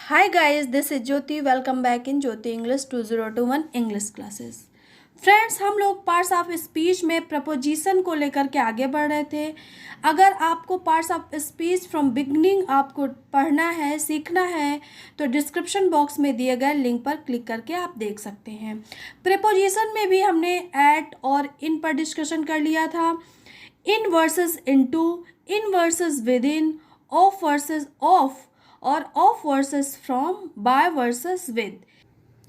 Hi guys, this is Jyoti. Welcome back in Jyoti English 2021 English classes. Friends, हम लोग parts of speech में preposition को लेकर के आगे बढ़ रहे थे। अगर आपको parts of speech from beginning आपको पढ़ना है, सीखना है, तो डिस्क्रिप्शन बॉक्स में दिए गए लिंक पर क्लिक करके आप देख सकते हैं। प्रपोजिशन में भी हमने एट और इन पर डिस्कशन कर लिया था। In versus into, in versus with in, of versus of और of versus from, by versus with,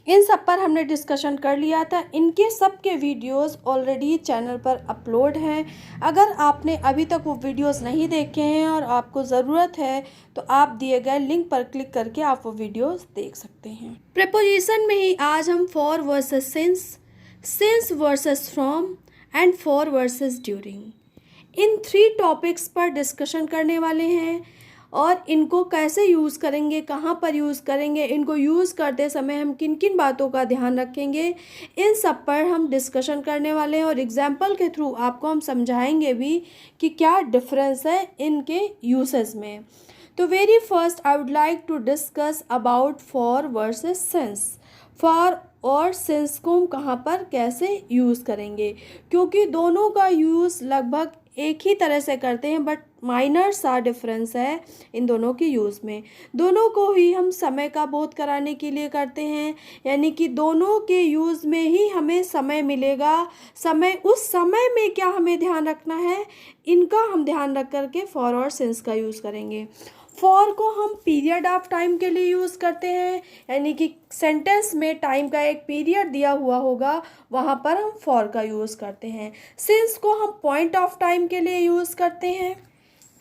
इन सब पर हमने डिस्कशन कर लिया था। इनके सब के वीडियोस ऑलरेडी चैनल पर अपलोड हैं। अगर आपने अभी तक वो वीडियोस नहीं देखे हैं और आपको ज़रूरत है तो आप दिए गए लिंक पर क्लिक करके आप वो वीडियोस देख सकते हैं। प्रीपोजिशन में ही आज हम for versus since, since versus from and for versus during, in 3 topics पर डिस्कशन करने वाले हैं और इनको कैसे यूज़ करेंगे, कहाँ पर यूज़ करेंगे, इनको यूज़ करते समय हम किन किन बातों का ध्यान रखेंगे, इन सब पर हम डिस्कशन करने वाले हैं। और एग्जाम्पल के थ्रू आपको हम समझाएंगे भी कि क्या डिफरेंस है इनके यूसेस में। तो very first I would like to discuss about for versus since. For और सिंस को हम कहाँ पर कैसे यूज़ करेंगे, क्योंकि दोनों का यूज़ लगभग एक ही तरह से करते हैं, बट माइनर सा डिफरेंस है इन दोनों के यूज़ में। दोनों को ही हम समय का बोध कराने के लिए करते हैं, यानी कि दोनों के यूज़ में ही हमें समय मिलेगा। समय, उस समय में क्या हमें ध्यान रखना है, इनका हम ध्यान रख करके फॉर और सिंस का यूज़ करेंगे। फॉर को हम पीरियड ऑफ टाइम के लिए यूज़ करते हैं, यानी कि सेंटेंस में टाइम का एक पीरियड दिया हुआ होगा, वहाँ पर हम फॉर का यूज़ करते हैं। सिंस को हम पॉइंट ऑफ टाइम के लिए यूज़ करते हैं।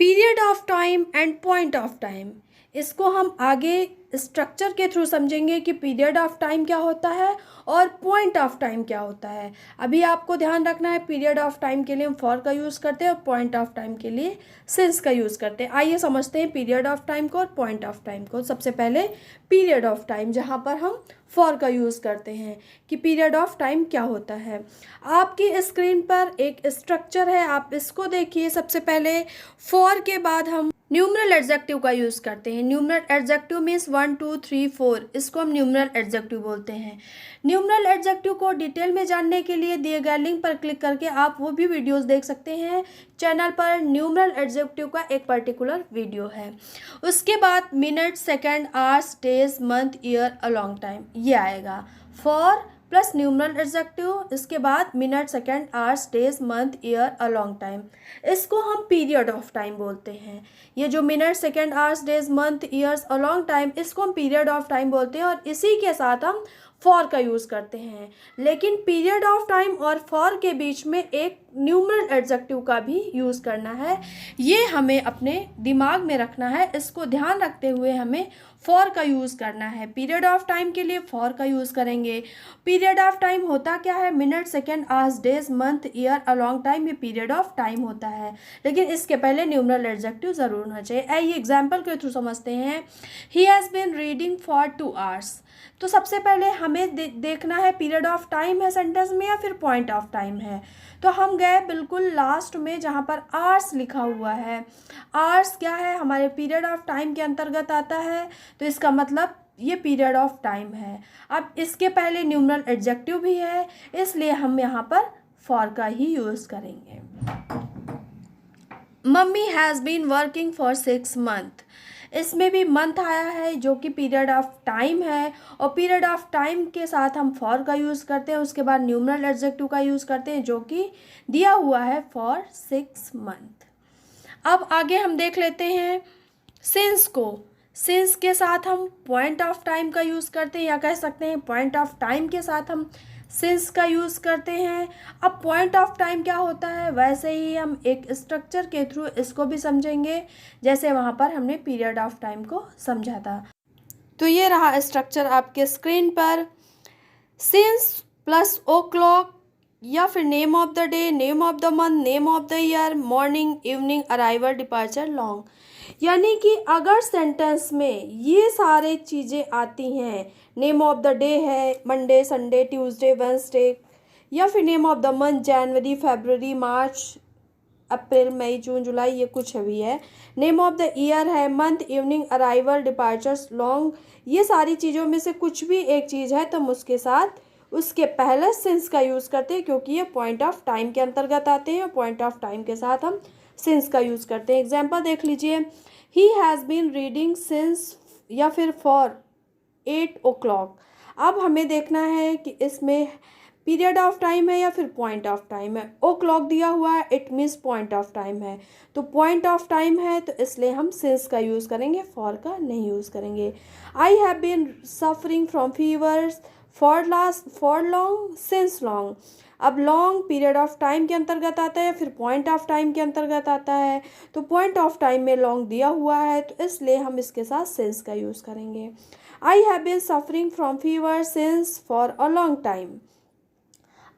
Period of time and point of time, इसको हम आगे स्ट्रक्चर के थ्रू समझेंगे कि पीरियड ऑफ टाइम क्या होता है और पॉइंट ऑफ टाइम क्या होता है। अभी आपको ध्यान रखना है, पीरियड ऑफ टाइम के लिए हम फॉर का यूज़ करते हैं और पॉइंट ऑफ टाइम के लिए सिंस का यूज़ करते हैं। आइए समझते हैं पीरियड ऑफ टाइम को और पॉइंट ऑफ टाइम को। सबसे पहले पीरियड ऑफ टाइम, जहाँ पर हम फॉर का यूज़ करते हैं कि पीरियड ऑफ टाइम क्या होता है। आपकी स्क्रीन पर एक स्ट्रक्चर है, आप इसको देखिए। सबसे पहले फॉर के बाद हम न्यूमरल एडजेक्टिव का यूज़ करते हैं। न्यूमरल एडजेक्टिव मीन्स 1 2 3 4, इसको हम न्यूमरल एडजेक्टिव बोलते हैं। न्यूमरल एडजेक्टिव को डिटेल में जानने के लिए दिए गए लिंक पर क्लिक करके आप वो भी वीडियोस देख सकते हैं। चैनल पर न्यूमरल एडजेक्टिव का एक पर्टिकुलर वीडियो है। उसके बाद minute, second, hours, days, month, year, अ लॉन्ग टाइम, ये आएगा। फॉर प्लस न्यूमरल एडजेक्टिव, इसके बाद minute, second, hours, days, month, year, अ लॉन्ग टाइम, इसको हम पीरियड ऑफ टाइम बोलते हैं। ये जो minute, second, hours, days, month, years, अ लॉन्ग टाइम, इसको हम पीरियड ऑफ टाइम बोलते हैं और इसी के साथ हम फॉर का यूज़ करते हैं। लेकिन पीरियड ऑफ टाइम और फॉर के बीच में एक न्यूमरल एडजेक्टिव का भी यूज़ करना है, ये हमें अपने दिमाग में रखना है। इसको ध्यान रखते हुए हमें फॉर का यूज़ करना है। पीरियड ऑफ टाइम के लिए फॉर का यूज़ करेंगे। पीरियड ऑफ टाइम होता क्या है, minute, second, hours, days, month, year, अ लॉन्ग टाइम, ये पीरियड ऑफ टाइम होता है। लेकिन इसके पहले न्यूमरल एडजेक्टिव ज़रूर होना चाहिए। आइए एग्जाम्पल के थ्रू समझते हैं। He has been reading for 2 hours, तो सबसे पहले हमें देखना है पीरियड ऑफ टाइम है सेंटेंस में या फिर पॉइंट ऑफ टाइम है। तो हम गए बिल्कुल लास्ट में जहाँ पर आवर्स लिखा हुआ है। आवर्स क्या है, हमारे पीरियड ऑफ टाइम के अंतर्गत आता है, तो इसका मतलब ये पीरियड ऑफ टाइम है। अब इसके पहले न्यूमरल एडजेक्टिव भी है, इसलिए हम यहाँ पर फॉर का ही यूज़ करेंगे। Mummy has been working for 6 month, इसमें भी मंथ आया है जो कि पीरियड ऑफ टाइम है और पीरियड ऑफ टाइम के साथ हम फॉर का यूज़ करते हैं। उसके बाद न्यूमरल एडजेक्टिव का यूज़ करते हैं जो कि दिया हुआ है फॉर 6 मंथ। अब आगे हम देख लेते हैं सिंस को। सिंस के साथ हम पॉइंट ऑफ टाइम का यूज़ करते हैं, या कह सकते हैं पॉइंट ऑफ टाइम के साथ हम सिंस का यूज़ करते हैं। अब पॉइंट ऑफ टाइम क्या होता है, वैसे ही हम एक स्ट्रक्चर के थ्रू इसको भी समझेंगे, जैसे वहाँ पर हमने पीरियड ऑफ टाइम को समझा था। तो ये रहा स्ट्रक्चर आपके स्क्रीन पर। सिंस प्लस ओ क्लॉक, या फिर name of the day, name of the month, name of the year, morning, evening, arrival, departure, long. यानी कि अगर सेंटेंस में ये सारे चीज़ें आती हैं, नेम ऑफ द डे है मंडे, संडे, ट्यूसडे, वेडनेसडे, या फिर नेम ऑफ द मंथ जनवरी, फरवरी, मार्च, अप्रैल मई जून जुलाई, ये कुछ भी है। नेम ऑफ द ईयर है, month, evening, arrival, departures, long, ये सारी चीज़ों में से कुछ भी एक चीज़ है तो हम उसके साथ उसके पहले सिंस का यूज़ करते हैं, क्योंकि ये पॉइंट ऑफ टाइम के अंतर्गत आते हैं। पॉइंट ऑफ टाइम के साथ हम सिंस का यूज़ करते हैं। एग्जाम्पल देख लीजिए, he has been reading since या फिर फॉर 8 o'clock। अब हमें देखना है कि इसमें पीरियड ऑफ टाइम है या फिर पॉइंट ऑफ टाइम है। ओ क्लॉक दिया हुआ है, it means point of time है, तो पॉइंट ऑफ टाइम है तो इसलिए हम सिंस का यूज़ करेंगे, फॉर का नहीं यूज़ करेंगे। I have been suffering from fevers for long since long. अब लॉन्ग पीरियड ऑफ टाइम के अंतर्गत आता है या फिर पॉइंट ऑफ टाइम के अंतर्गत आता है, तो पॉइंट ऑफ टाइम में लॉन्ग दिया हुआ है तो इसलिए हम इसके साथ सिंस का यूज़ करेंगे। I have been suffering from fever since for a long time.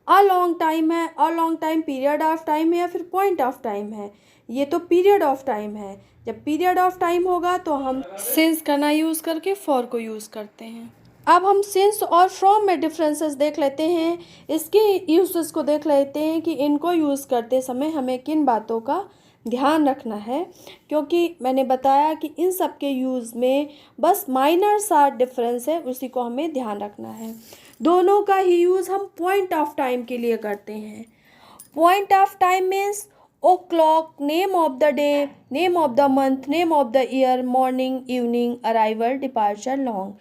A long time है, a long time period of time है या फिर पॉइंट ऑफ टाइम है, ये तो पीरियड ऑफ टाइम है। जब पीरियड ऑफ टाइम होगा तो हम सिंस का ना यूज़ करके फॉर को यूज़ करते हैं। अब हम सिंस और फ्रॉम में डिफरेंसेस देख लेते हैं, इसके यूजेस को देख लेते हैं कि इनको यूज़ करते समय हमें किन बातों का ध्यान रखना है, क्योंकि मैंने बताया कि इन सब के यूज़ में बस माइनर सा डिफरेंस है, उसी को हमें ध्यान रखना है। दोनों का ही यूज़ हम पॉइंट ऑफ टाइम के लिए करते हैं। Point of time means o'clock, name of the day, name of the month, name of the year, morning, evening, arrival, departure, long,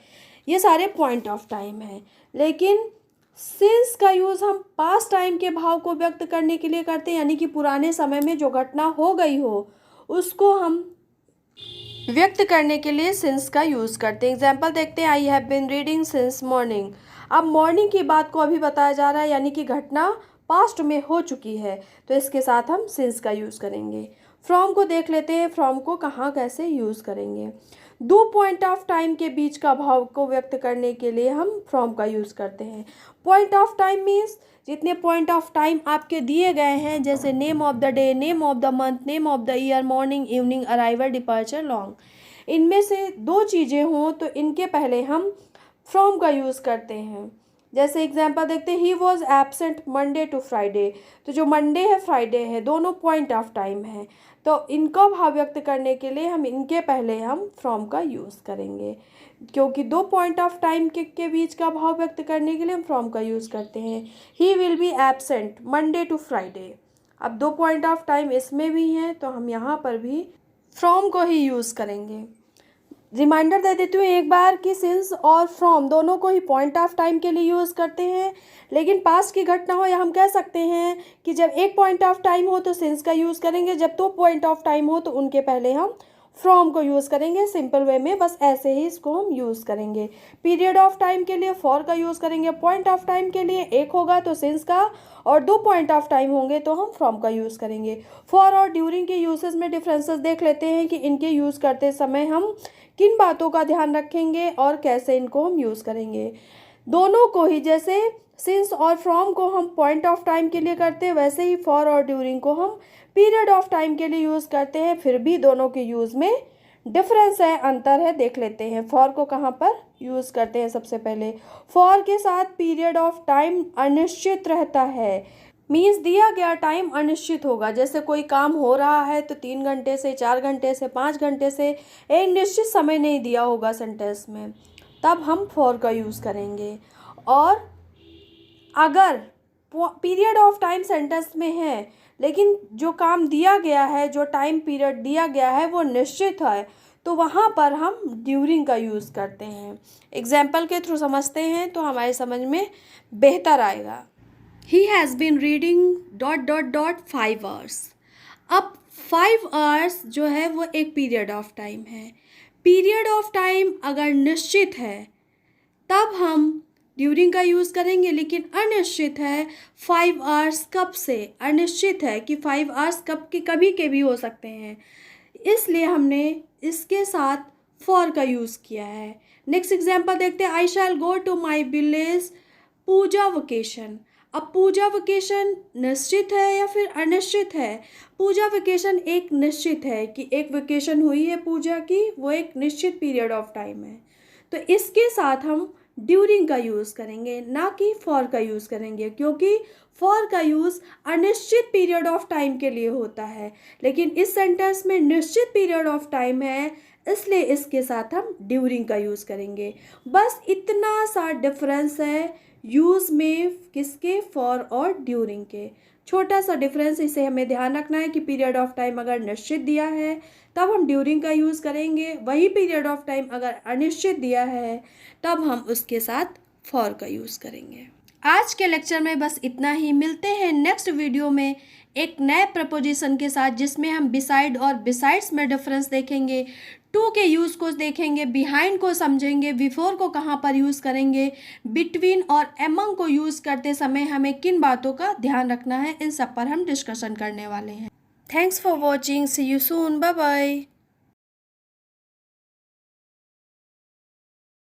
ये सारे पॉइंट ऑफ टाइम हैं। लेकिन सिंस का यूज़ हम पास्ट टाइम के भाव को व्यक्त करने के लिए करते हैं, यानी कि पुराने समय में जो घटना हो गई हो उसको हम व्यक्त करने के लिए सिंस का यूज़ करते हैं। एग्जाम्पल देखते हैं, I have been reading since morning. अब मॉर्निंग की बात को अभी बताया जा रहा है, यानी कि घटना पास्ट में हो चुकी है, तो इसके साथ हम सिंस का यूज़ करेंगे। फ्रॉम को देख लेते हैं, फ्रॉम को कहाँ कैसे यूज़ करेंगे। दो पॉइंट ऑफ टाइम के बीच का भाव को व्यक्त करने के लिए हम फ्रॉम का यूज़ करते हैं। पॉइंट ऑफ टाइम मीन्स जितने पॉइंट ऑफ टाइम आपके दिए गए हैं, जैसे name of the day, name of the month, name of the year, morning, evening, arrival, departure, long, इनमें से दो चीज़ें हों तो इनके पहले हम फ्रॉम का यूज़ करते हैं। जैसे एग्जांपल देखते हैं, he was absent Monday to Friday, तो जो मंडे है फ्राइडे है, दोनों पॉइंट ऑफ टाइम है, तो इनको भाव व्यक्त करने के लिए हम इनके पहले हम फ्रॉम का यूज़ करेंगे, क्योंकि दो पॉइंट ऑफ टाइम के बीच का भाव व्यक्त करने के लिए हम फ्रॉम का यूज़ करते हैं। He will be absent Monday to Friday, अब दो पॉइंट ऑफ टाइम इसमें भी हैं तो हम यहाँ पर भी फ्रॉम को ही यूज़ करेंगे। रिमाइंडर दे देती हूँ एक बार कि सिंस और फ्रॉम दोनों को ही पॉइंट ऑफ टाइम के लिए यूज़ करते हैं, लेकिन पास्ट की घटना हो या हम कह सकते हैं कि जब एक पॉइंट ऑफ टाइम हो तो सिंस का यूज़ करेंगे, जब दो पॉइंट ऑफ टाइम हो तो उनके पहले हम फ्रॉम को यूज़ करेंगे। सिंपल वे में बस ऐसे ही इसको हम यूज़ करेंगे। पीरियड ऑफ टाइम के लिए फॉर का यूज़ करेंगे, पॉइंट ऑफ टाइम के लिए एक होगा तो सिंस का, और दो पॉइंट ऑफ टाइम होंगे तो हम फ्रॉम का यूज़ करेंगे। फॉर और ड्यूरिंग के यूसेस में डिफरेंसेस देख लेते हैं कि इनके यूज़ करते समय हम किन बातों का ध्यान रखेंगे और कैसे इनको हम यूज़ करेंगे। दोनों को ही, जैसे सिंस और फ्रॉम को हम पॉइंट ऑफ टाइम के लिए करते हैं, वैसे ही फॉर और ड्यूरिंग को हम पीरियड ऑफ टाइम के लिए यूज़ करते हैं। फिर भी दोनों के यूज़ में डिफरेंस है, अंतर है, देख लेते हैं। फॉर को कहाँ पर यूज़ करते हैं, सबसे पहले फॉर के साथ पीरियड ऑफ टाइम अनिश्चित रहता है, मीन्स दिया गया टाइम अनिश्चित होगा। जैसे कोई काम हो रहा है तो 3 घंटे से, 4 घंटे से, 5 घंटे से, एक निश्चित समय नहीं दिया होगा सेंटेंस में, तब हम फॉर का यूज़ करेंगे। और अगर पीरियड ऑफ टाइम सेंटेंस में है लेकिन जो काम दिया गया है, जो टाइम पीरियड दिया गया है वो निश्चित है, तो वहाँ पर हम ड्यूरिंग का यूज़ करते हैं। एग्जाम्पल के थ्रू समझते हैं तो हमारे समझ में बेहतर आएगा। He has been reading ... 5 hours। अब 5 hours जो है वो एक पीरियड ऑफ टाइम है। पीरियड ऑफ टाइम अगर निश्चित है तब हम ड्यूरिंग का यूज़ करेंगे, लेकिन अनिश्चित है 5 hours कब से, अनिश्चित है कि 5 hours कब के कभी के भी हो सकते हैं, इसलिए हमने इसके साथ फॉर का यूज़ किया है। नेक्स्ट एग्जाम्पल देखते हैं, I shall go to my village puja vacation. अब पूजा वेकेशन निश्चित है या फिर अनिश्चित है? पूजा वेकेशन एक निश्चित है कि एक वेकेशन हुई है पूजा की, वो एक निश्चित पीरियड ऑफ टाइम है, तो इसके साथ हम ड्यूरिंग का यूज़ करेंगे, ना कि फॉर का यूज़ करेंगे, क्योंकि फॉर का यूज़ अनिश्चित पीरियड ऑफ टाइम के लिए होता है, लेकिन इस सेंटेंस में निश्चित पीरियड ऑफ टाइम है, इसलिए इसके साथ हम ड्यूरिंग का यूज़ करेंगे। बस इतना सा डिफरेंस है यूज़ में, किसके, फॉर और ड्यूरिंग के। छोटा सा डिफरेंस, इसे हमें ध्यान रखना है कि पीरियड ऑफ टाइम अगर निश्चित दिया है तब हम ड्यूरिंग का यूज़ करेंगे, वही पीरियड ऑफ टाइम अगर अनिश्चित दिया है तब हम उसके साथ फॉर का यूज़ करेंगे। आज के लेक्चर में बस इतना ही। मिलते हैं नेक्स्ट वीडियो में एक नए प्रपोजिशन के साथ, जिसमें हम बिसाइड और बिसाइड्स में डिफरेंस देखेंगे, टू के यूज़ को देखेंगे, बिहाइंड को समझेंगे, बिफोर को कहाँ पर यूज़ करेंगे, बिटवीन और एमंग को यूज़ करते समय हमें किन बातों का ध्यान रखना है, इन सब पर हम डिस्कशन करने वाले हैं। Thanks for watching, see you soon, bye bye.